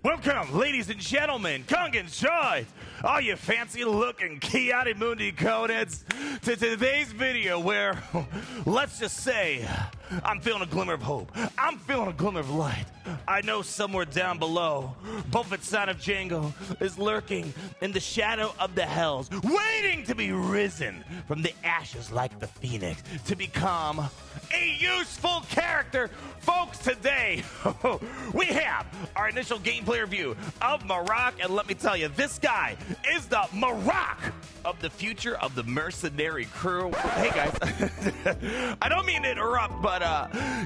Welcome, ladies and gentlemen, Kungans, Joy, all you fancy-looking Kiadi Mundi Conans, to today's video where, let's just say, I'm feeling a glimmer of hope. I'm feeling a glimmer of light. I know somewhere down below, Boba, son of Jango, is lurking in the shadow of the hells, waiting to be risen from the ashes like the phoenix, to become a useful character. Folks, today, we have our initial gameplay review of Marrok, and let me tell you, this guy is the Marrok of the future of the mercenary crew. Hey guys, I don't mean to interrupt, but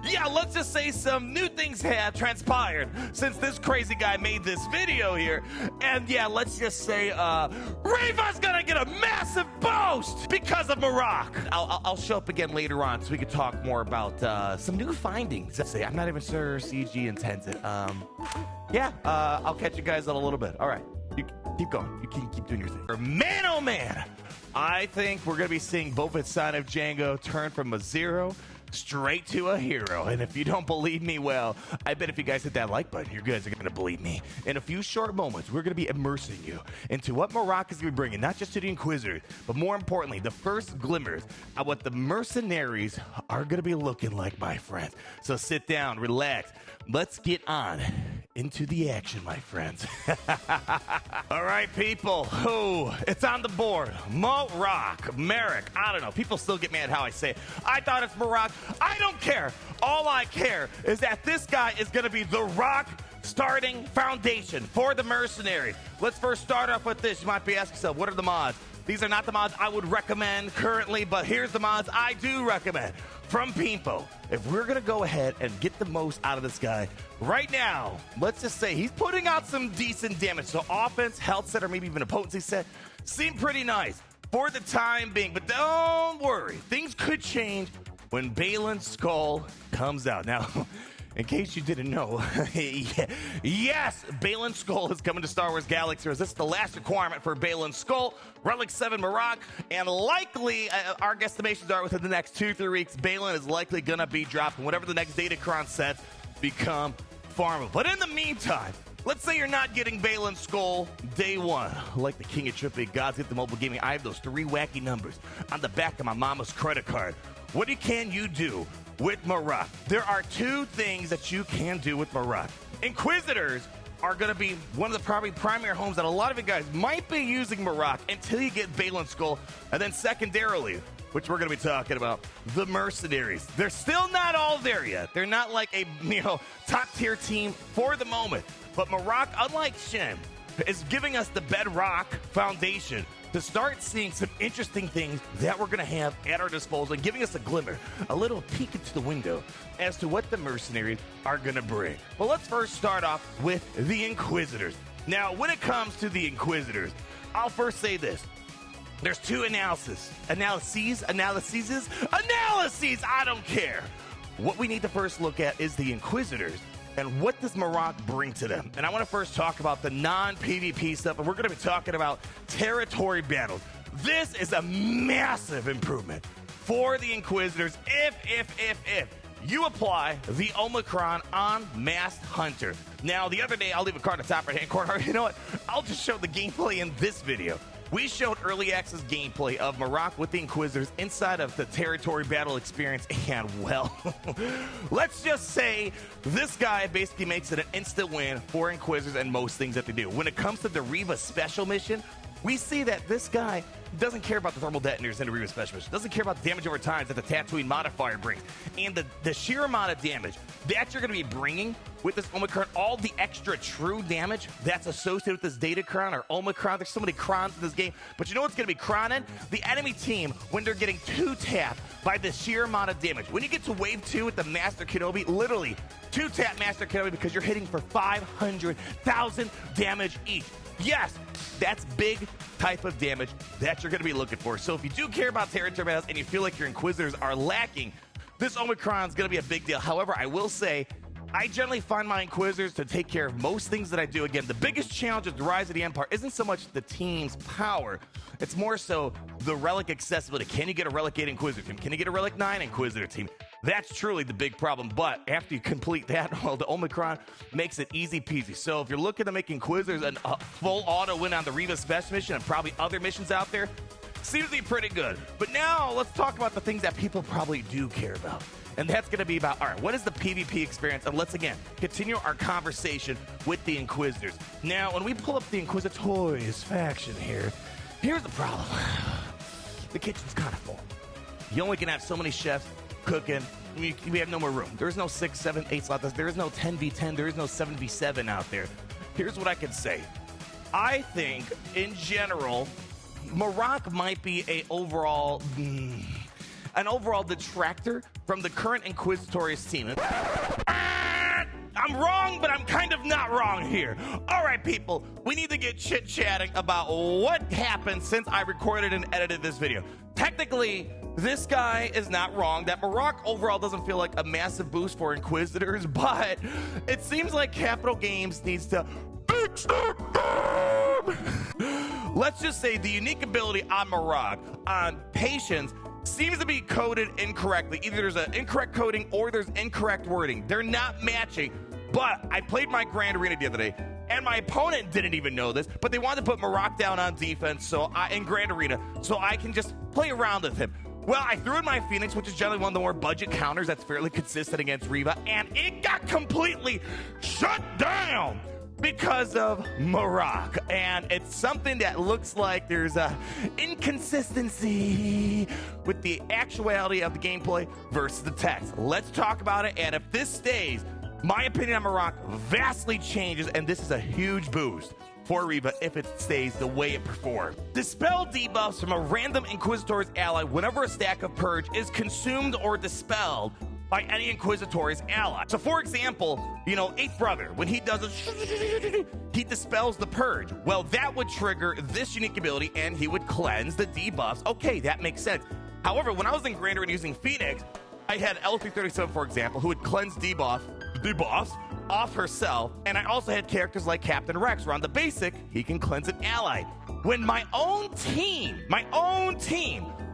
yeah, let's just say some new things have transpired since this crazy guy made this video here. And yeah, let's just say Reva's gonna get a massive boost because of Marrok. I'll show up again later on so we can talk more about some new findings. I'm not even sure CG intended. Yeah, I'll catch you guys in a little bit. All right, you keep going. You keep doing your thing. Man, oh man, I think we're gonna be seeing Boba, son of Jango, turn from a zero straight to a hero. And if you don't believe me, well, I bet if you guys hit that like button, you guys are gonna believe me. In a few short moments, we're gonna be immersing you into what Marrok is gonna be bringing, not just to the Inquisitor, but more importantly, the first glimmers of what the mercenaries are gonna be looking like, my friends. So sit down, relax, let's get on into the action, my friends. All right, people. It's on the board. Marrok, Marrok. I don't know. People still get mad how I say it. I thought it's Marrok. I don't care. All I care is that this guy is going to be the rock starting foundation for the mercenaries. Let's first start off with this. You might be asking yourself, what are the mods? These are not the mods I would recommend currently, but here's the mods I do recommend. From Pimpo, if we're going to go ahead and get the most out of this guy, right now, let's just say he's putting out some decent damage. So offense, health set, or maybe even a potency set seem pretty nice for the time being. But don't worry, things could change when Balin's Skull comes out. Now, in case you didn't know, yes, Balin's Skull is coming to Star Wars Galaxy. This is the last requirement for Balin's Skull, Relic 7 Marrok, and likely, our guesstimations are within the next 2-3 weeks, Balin is likely going to be dropped, and whatever the next Datacron sets become farmable. But in the meantime, let's say you're not getting Balin's Skull day one. Like the king of triple gods get the mobile gaming, I have those 3 wacky numbers on the back of my mama's credit card. What can you do with Marrok? There are 2 things that you can do with Marrok. Inquisitors are going to be one of the probably primary homes that a lot of you guys might be using Marrok until you get Balin's Skull. And then secondarily, which we're going to be talking about, the mercenaries. They're still not all there yet. They're not like a top tier team for the moment. But Marrok, unlike Shen, is giving us the bedrock foundation to start seeing some interesting things that we're going to have at our disposal and giving us a glimmer, a little peek into the window as to what the mercenaries are going to bring. Well, let's first start off with the Inquisitors. Now, when it comes to the Inquisitors, I'll first say this. There's 2 analyses. I don't care. What we need to first look at is the Inquisitors. And what does Marrok bring to them? And I want to first talk about the non-PvP stuff, and we're going to be talking about territory battles. This is a massive improvement for the Inquisitors if you apply the Omicron on Masked Hunter. Now, the other day, I'll leave a card in the top right-hand corner. You know what? I'll just show the gameplay in this video. We showed early access gameplay of Marrok with the Inquisitors inside of the territory battle experience, and well, let's just say this guy basically makes it an instant win for Inquisitors and most things that they do. When it comes to the Reva special mission, we see that this guy doesn't care about the thermal detonators in the Reva special mission, doesn't care about the damage over time that the Tatooine modifier brings, and the sheer amount of damage that you're going to be bringing with this Omicron, all the extra true damage that's associated with this Datacron or Omicron. There's so many crons in this game, but you know what's going to be croning? The enemy team when they're getting 2-tapped by the sheer amount of damage. When you get to wave 2 with the Master Kenobi, literally 2-tap Master Kenobi because you're hitting for 500,000 damage each. Yes, that's big type of damage that you're going to be looking for. So if you do care about territory battles and you feel like your Inquisitors are lacking, this Omicron is going to be a big deal. However, I will say, I generally find my Inquisitors to take care of most things that I do. Again, the biggest challenge with the Rise of the Empire isn't so much the team's power. It's more so the Relic accessibility. Can you get a Relic 8 Inquisitor team? Can you get a Relic 9 Inquisitor team? That's truly the big problem, but after you complete that, well, the Omicron makes it easy peasy. So if you're looking to make Inquisitors a full auto win on the Reva Special Mission and probably other missions out there, seems to be pretty good. But now let's talk about the things that people probably do care about. And that's going to be about, all right, what is the PvP experience? And let's, again, continue our conversation with the Inquisitors. Now, when we pull up the Inquisitors faction here, here's the problem. The kitchen's kind of full. You only can have so many chefs cooking. We have no more room. There's no 6, 7, 8 slots. There is no 10v10. There is no 7v7 out there. Here's what I can say. I think, in general, Marrok might be an overall detractor from the current Inquisitorious team. I'm wrong, but I'm kind of not wrong here. All right, people, we need to get chit-chatting about what happened since I recorded and edited this video. Technically, this guy is not wrong. That Marrok overall doesn't feel like a massive boost for Inquisitors, but it seems like Capital Games needs to fix the game. Let's just say the unique ability on Marrok, on Patience, seems to be coded incorrectly. Either there's an incorrect coding or there's incorrect wording. They're not matching. But I played my Grand Arena the other day, and my opponent didn't even know this, but they wanted to put Marrok down on defense in Grand Arena so I can just play around with him. Well, I threw in my Phoenix, which is generally one of the more budget counters that's fairly consistent against Reva, and it got completely shut down because of Marrok. And it's something that looks like there's a inconsistency with the actuality of the gameplay versus the text. Let's talk about it, and if this stays, my opinion on Marrok vastly changes, and this is a huge boost for Reva if it stays the way it performed. Dispel debuffs from a random Inquisitor's ally whenever a stack of Purge is consumed or dispelled by any Inquisitor's ally. So for example, Eighth Brother, when he does it, he dispels the Purge. Well, that would trigger this unique ability and he would cleanse the debuffs. Okay, that makes sense. However, when I was in Grand Arena using Phoenix, I had L337, for example, who would cleanse debuffs off herself, and I also had characters like Captain Rex, where on the basic, he can cleanse an ally. When my own team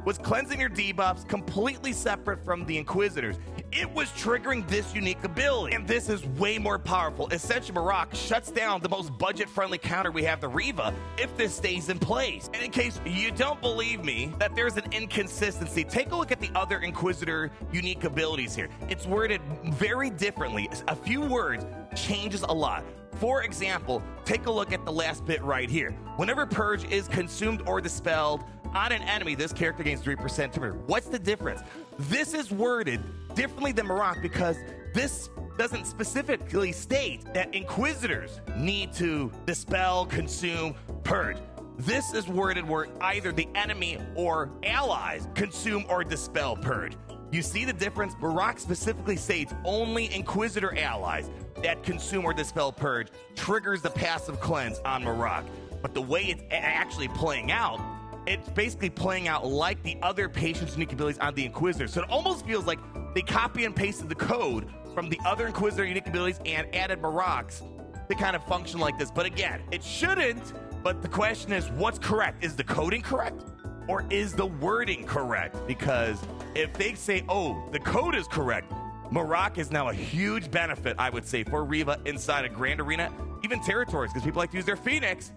was cleansing their debuffs completely separate from the Inquisitors, it was triggering this unique ability. And this is way more powerful. Essentially, Marrok shuts down the most budget-friendly counter we have, the Reva, if this stays in place. And in case you don't believe me that there's an inconsistency, take a look at the other Inquisitor unique abilities here. It's worded very differently. A few words changes a lot. For example, take a look at the last bit right here. Whenever Purge is consumed or dispelled on an enemy, this character gains 3% to murder. What's the difference? This is worded differently than Marrok because this doesn't specifically state that Inquisitors need to dispel, consume, purge. This is worded where either the enemy or allies consume or dispel purge. You see the difference? Marrok specifically states only Inquisitor allies that consume or dispel purge triggers the passive cleanse on Marrok. But the way it's actually playing out, it's basically playing out like the other Patience unique abilities on the Inquisitor. So it almost feels like they copy and pasted the code from the other Inquisitor unique abilities and added Marrok's to kind of function like this. But again, it shouldn't. But the question is, what's correct? Is the coding correct? Or is the wording correct? Because if they say, oh, the code is correct, Marrok is now a huge benefit, I would say, for Reva inside a Grand Arena, even territories, because people like to use their Phoenix.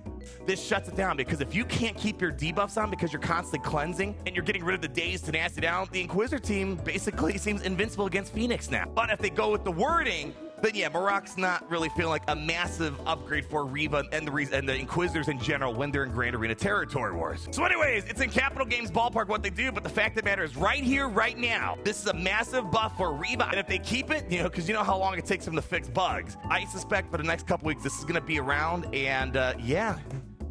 This shuts it down, because if you can't keep your debuffs on because you're constantly cleansing and you're getting rid of the Dazed Tenacity down, the Inquisitor team basically seems invincible against Phoenix now. But if they go with the wording, then yeah, Marrok's not really feeling like a massive upgrade for Reva and the Inquisitors in general when they're in Grand Arena territory wars. So anyways, it's in Capital Games ballpark what they do, but the fact of the matter is right here, right now, this is a massive buff for Reva. And if they keep it, because you know how long it takes them to fix bugs, I suspect for the next couple weeks, this is going to be around, and yeah,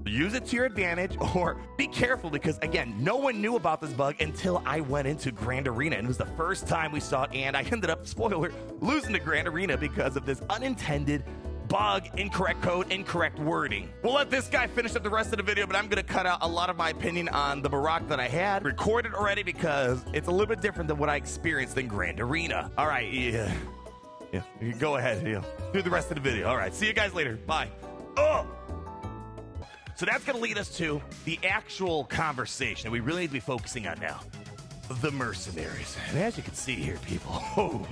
use it to your advantage, or be careful, because again, no one knew about this bug until I went into Grand Arena, and it was the first time we saw it, and I ended up, spoiler, losing to Grand Arena because of this unintended bug, incorrect code, incorrect wording. We'll let this guy finish up the rest of the video, but I'm gonna cut out a lot of my opinion on the Marrok that I had recorded already, because it's a little bit different than what I experienced in Grand Arena. All right, yeah, you can go ahead, do the rest of the video. All right, see you guys later. Bye. Oh! So that's going to lead us to the actual conversation that we really need to be focusing on now. the Mercenaries. And as you can see here, people,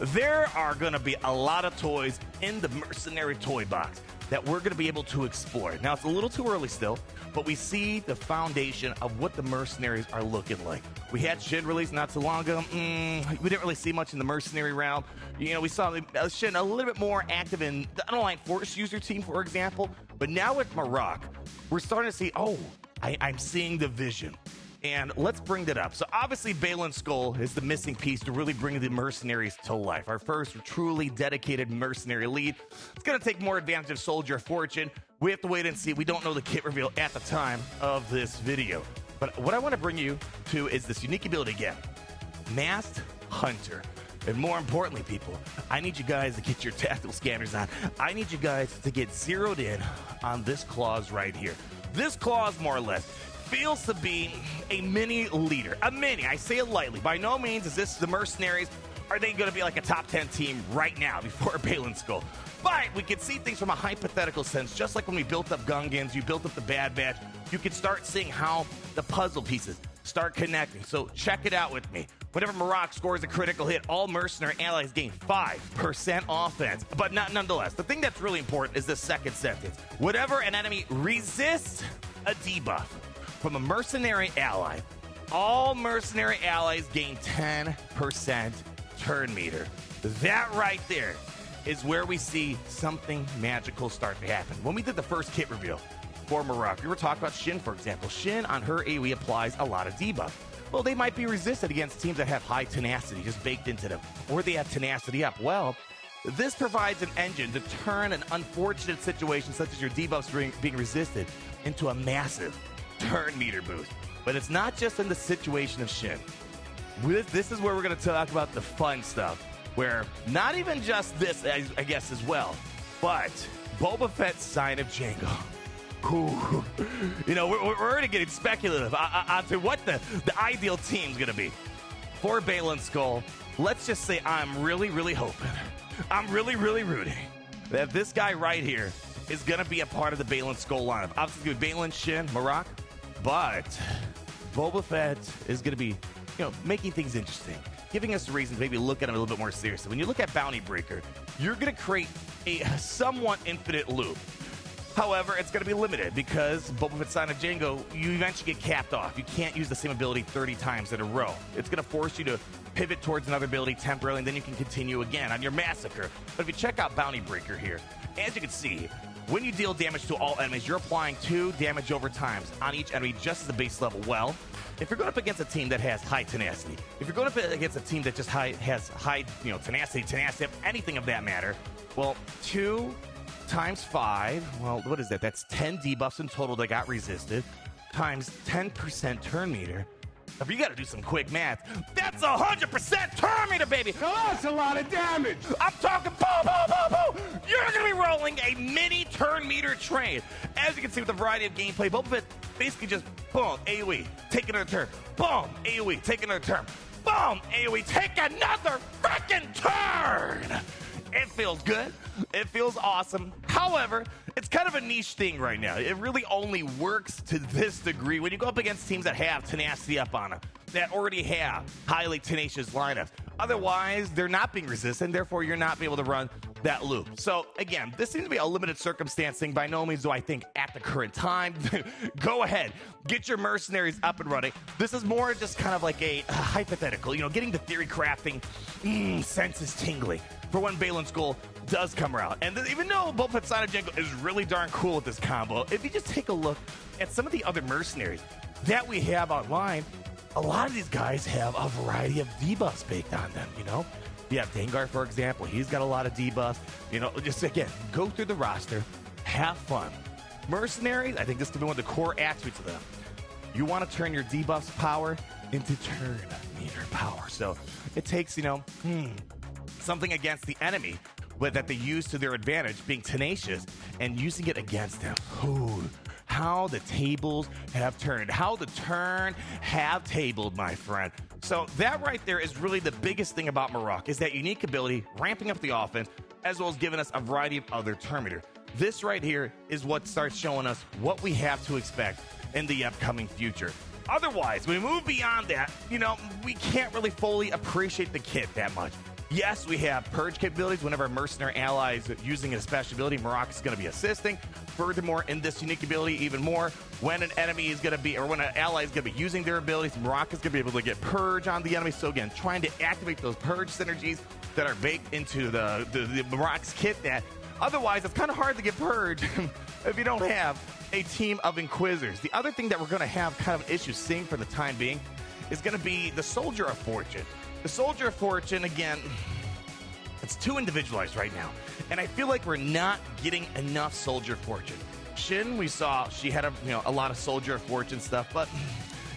there are going to be a lot of toys in the Mercenary toy box that we're going to be able to explore. Now, it's a little too early still, but we see the foundation of what the Mercenaries are looking like. We had Shin released not too long ago. We didn't really see much in the Mercenary realm. You know, we saw Shin a little bit more active in the Unaligned Force user team, for example. But now with Marrok, we're starting to see, I'm seeing the vision. And let's bring that up. So obviously, Balin Skull is the missing piece to really bring the Mercenaries to life. Our first truly dedicated mercenary lead. It's going to take more advantage of Soldier of Fortune. We have to wait and see. We don't know the kit reveal at the time of this video. But what I want to bring you to is this unique ability again. Masked Hunter. And more importantly, people, I need you guys to get your tactical scanners on. I need you guys to get zeroed in on this clause right here. This clause, more or less, feels to be a mini leader. A mini, I say it lightly. By no means is this the Mercenaries. Are they going to be like a top 10 team right now before Balin Skull? But we can see things from a hypothetical sense, just like when we built up Gungans, you built up the Bad Batch, you can start seeing how the puzzle pieces start connecting. So check it out with me. Whenever Marrok scores a critical hit, all mercenary allies gain 5% offense. But nonetheless, the thing that's really important is the second sentence. Whenever an enemy resists a debuff from a mercenary ally, all mercenary allies gain 10% turn meter. That right there is where we see something magical start to happen. When we did the first kit reveal for Marrok, we were talking about Shin, for example. Shin on her AoE applies a lot of debuff. Well, they might be resisted against teams that have high tenacity just baked into them, or they have tenacity up. Well, this provides an engine to turn an unfortunate situation such as your debuffs being resisted into a massive turn meter boost. But it's not just in the situation of Shin. This is where we're going to talk about the fun stuff, where not even just this, I guess, as well, but Boba Fett's Scion of Jango. Ooh. You know, we're already getting speculative onto what the ideal team's going to be. For Balin Skull, let's just say I'm really, really hoping, I'm really, really rooting that this guy right here is going to be a part of the Balin Skull lineup. Obviously, with Balin, Shin, Marrok, but Boba Fett is going to be, making things interesting, giving us a reason to maybe look at him a little bit more seriously. When you look at Bounty Breaker, you're going to create a somewhat infinite loop. However, it's going to be limited because Boba Fett's Scion of Jango, you eventually get capped off. You can't use the same ability 30 times in a row. It's going to force you to pivot towards another ability temporarily, and then you can continue again on your Massacre. But if you check out Bounty Breaker here, as you can see, when you deal damage to all enemies, you're applying 2 damage over times on each enemy just as the base level. Well, if you're going up against a team that has high tenacity, if you're going up against a team that just has high tenacity, anything of that matter, well, 2 times 5, well, what is that? That's 10 debuffs in total that got resisted, times 10% turn meter. If you got to do some quick math, that's 100% turn meter, baby. Oh, that's a lot of damage. I'm talking boom, boom, boom, boom. You're going to be rolling a mini turn meter train. As you can see with the variety of gameplay, Boba Fett basically just boom, AoE, take another turn. Boom, AoE, take another turn. Boom, AoE, take another freaking turn. It feels good. It feels awesome. However, it's kind of a niche thing right now. It really only works to this degree when you go up against teams that have tenacity up on them, that already have highly tenacious lineups. Otherwise, they're not being resistant, therefore you're not able to run that loop. So again, this seems to be a limited circumstance thing. By no means do I think at the current time. Go ahead, get your mercenaries up and running. This is more just kind of like a hypothetical, getting the theory crafting senses tingling for when Balin Skull does come around. And even though Boba Fett's Scion of Jango is really darn cool with this combo, if you just take a look at some of the other mercenaries that we have online, a lot of these guys have a variety of debuffs baked on them, You have Dengar, for example. He's got a lot of debuffs. Just again, go through the roster, have fun. Mercenaries, I think this could be one of the core attributes of them. You want to turn your debuffs power into turn meter power. So it takes, something against the enemy that they use to their advantage, being tenacious, and using it against them. Ooh, how the tables have turned. How the turn have tabled, my friend. So that right there is really the biggest thing about Marrok, is that unique ability, ramping up the offense, as well as giving us a variety of other turn meter. This right here is what starts showing us what we have to expect in the upcoming future. Otherwise, when we move beyond that, you know, we can't really fully appreciate the kit that much. Yes, we have purge capabilities whenever a mercenary ally is using a special ability. Marrok is going to be assisting. Furthermore, in this unique ability, even more, when an enemy is going to be, or when an ally is going to be using their abilities, Marrok is going to be able to get purge on the enemy. So again, trying to activate those purge synergies that are baked into the Marrok's kit that otherwise it's kind of hard to get purge if you don't have a team of Inquisitors. The other thing that we're going to have kind of an issue seeing for the time being is going to be the Soldier of Fortune. The Soldier of Fortune, again, it's too individualized right now. And I feel like we're not getting enough Soldier of Fortune. Shin, we saw she had a lot of Soldier of Fortune stuff, but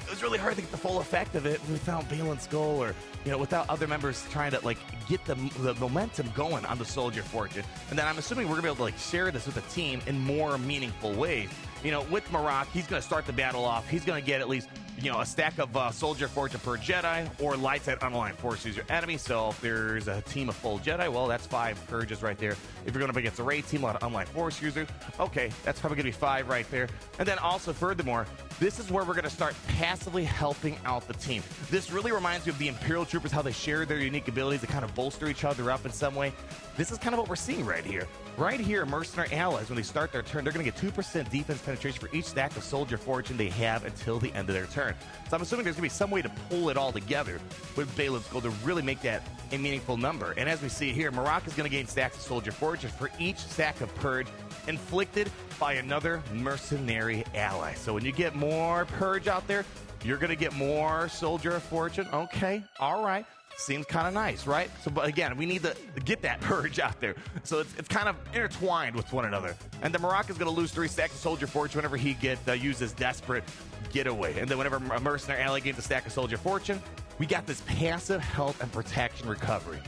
it was really hard to get the full effect of it without Balin's Skull or, you know, without other members trying to, like, get the momentum going on the Soldier of Fortune. And then I'm assuming we're going to be able to, like, share this with the team in more meaningful ways. You know, with Marrok, he's going to start the battle off. He's going to get at least, you know, a stack of Soldier of Fortune per Jedi or light side unaligned force user enemy. So if there's a team of full Jedi, well, that's 5 purges right there. If you're going to be against a raid team, a lot of unaligned force users, okay, that's probably going to be 5 right there. And then also, furthermore, this is where we're going to start passively helping out the team. This really reminds me of the Imperial Troopers, how they share their unique abilities to kind of bolster each other up in some way. This is kind of what we're seeing right here. Right here, mercenary allies, when they start their turn, they're going to get 2% defense penetration for each stack of Soldier Fortune they have until the end of their turn. So I'm assuming there's going to be some way to pull it all together with Balin's Skull to really make that a meaningful number. And as we see here, Marrok is going to gain stacks of Soldier Fortune for each stack of Purge inflicted by another mercenary ally. So when you get more Purge out there, you're going to get more Soldier of Fortune. Okay, all right. Seems kind of nice, right? So, but again, we need to get that purge out there. So it's kind of intertwined with one another. And the Marrok is going to lose 3 stacks of Soldier Fortune whenever he uses Desperate Getaway. And then whenever a mercenary ally gains a stack of Soldier Fortune, we got this passive health and protection recovery.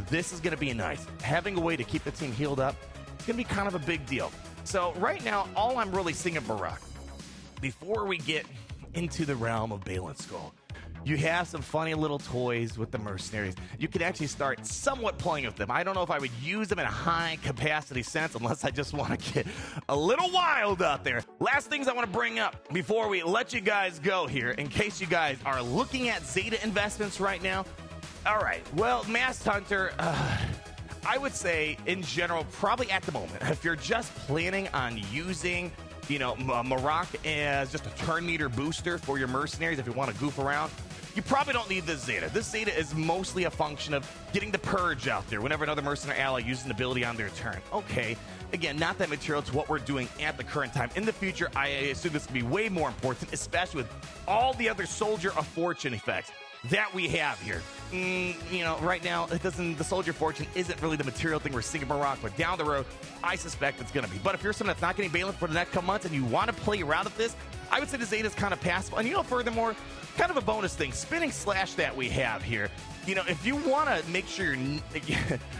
This is going to be nice. Having a way to keep the team healed up, it's going to be kind of a big deal. So right now, all I'm really seeing of Marrok, before we get into the realm of Balin's Skull, you have some funny little toys with the mercenaries. You can actually start somewhat playing with them. I don't know if I would use them in a high capacity sense unless I just want to get a little wild out there. Last things I want to bring up before we let you guys go here, in case you guys are looking at Zeta investments right now. All right, well, Masked Hunter, I would say in general, probably at the moment, if you're just planning on using, you know, Marrok as just a turn meter booster for your mercenaries, if you want to goof around, you probably don't need this Zeta. This Zeta is mostly a function of getting the purge out there whenever another mercenary ally uses an ability on their turn. Okay, again, not that material to what we're doing at the current time. In the future, I assume this will be way more important, especially with all the other Soldier of Fortune effects that we have here. You know, right now, the Soldier Fortune isn't really the material thing we're seeing in Marrok, but down the road, I suspect it's going to be. But if you're someone that's not getting Balin for the next couple months and you want to play around with this, I would say the Zeta is kind of passable. And, you know, furthermore, kind of a bonus thing, spinning slash that we have here. You know, if you want to make sure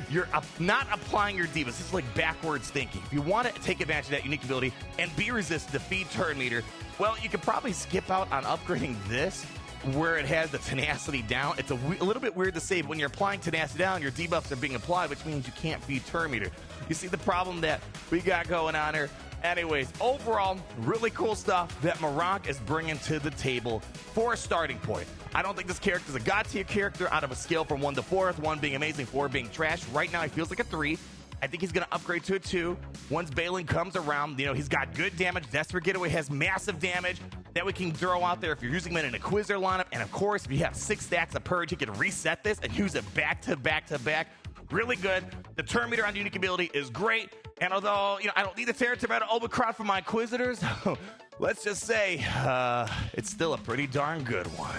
you're not applying your divas, this is like backwards thinking. If you want to take advantage of that unique ability and be resistant to feed turn meter, well, you could probably skip out on upgrading this where it has the tenacity down. It's a little bit weird to say, but when you're applying tenacity down, your debuffs are being applied, which means you can't feed turn meter. You see the problem that we got going on here? Anyways, overall, really cool stuff that Marrok is bringing to the table for a starting point. I don't think this character is a god tier character out of a scale from 1 to 4, 1 being amazing, 4 being trash. Right now, he feels like a 3. I think he's going to upgrade to a 2. Once Balin comes around, you know, he's got good damage. Desperate Getaway has massive damage that we can throw out there if you're using him in an Inquisitor lineup. And of course, if you have 6 stacks of Purge, he can reset this and use it back to back to back. Really good. The turn meter on unique ability is great. And although, you know, I don't need the Terra Omicron for my Inquisitors, let's just say it's still a pretty darn good one.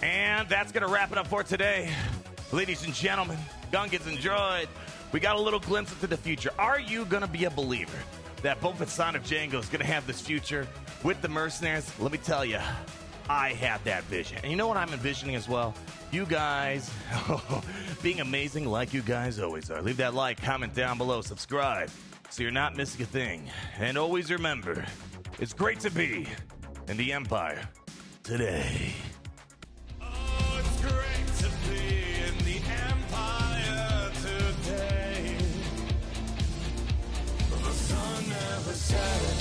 And that's going to wrap it up for today. Ladies and gentlemen, Gungans and Droid, we got a little glimpse into the future. Are you going to be a believer that Boba Fett Son of Jango is going to have this future with the mercenaries? Let me tell you, I have that vision. And you know what I'm envisioning as well? You guys being amazing like you guys always are. Leave that like, comment down below, subscribe so you're not missing a thing. And always remember, it's great to be in the Empire today. Oh, it's great to be in the Empire today. The sun never sets.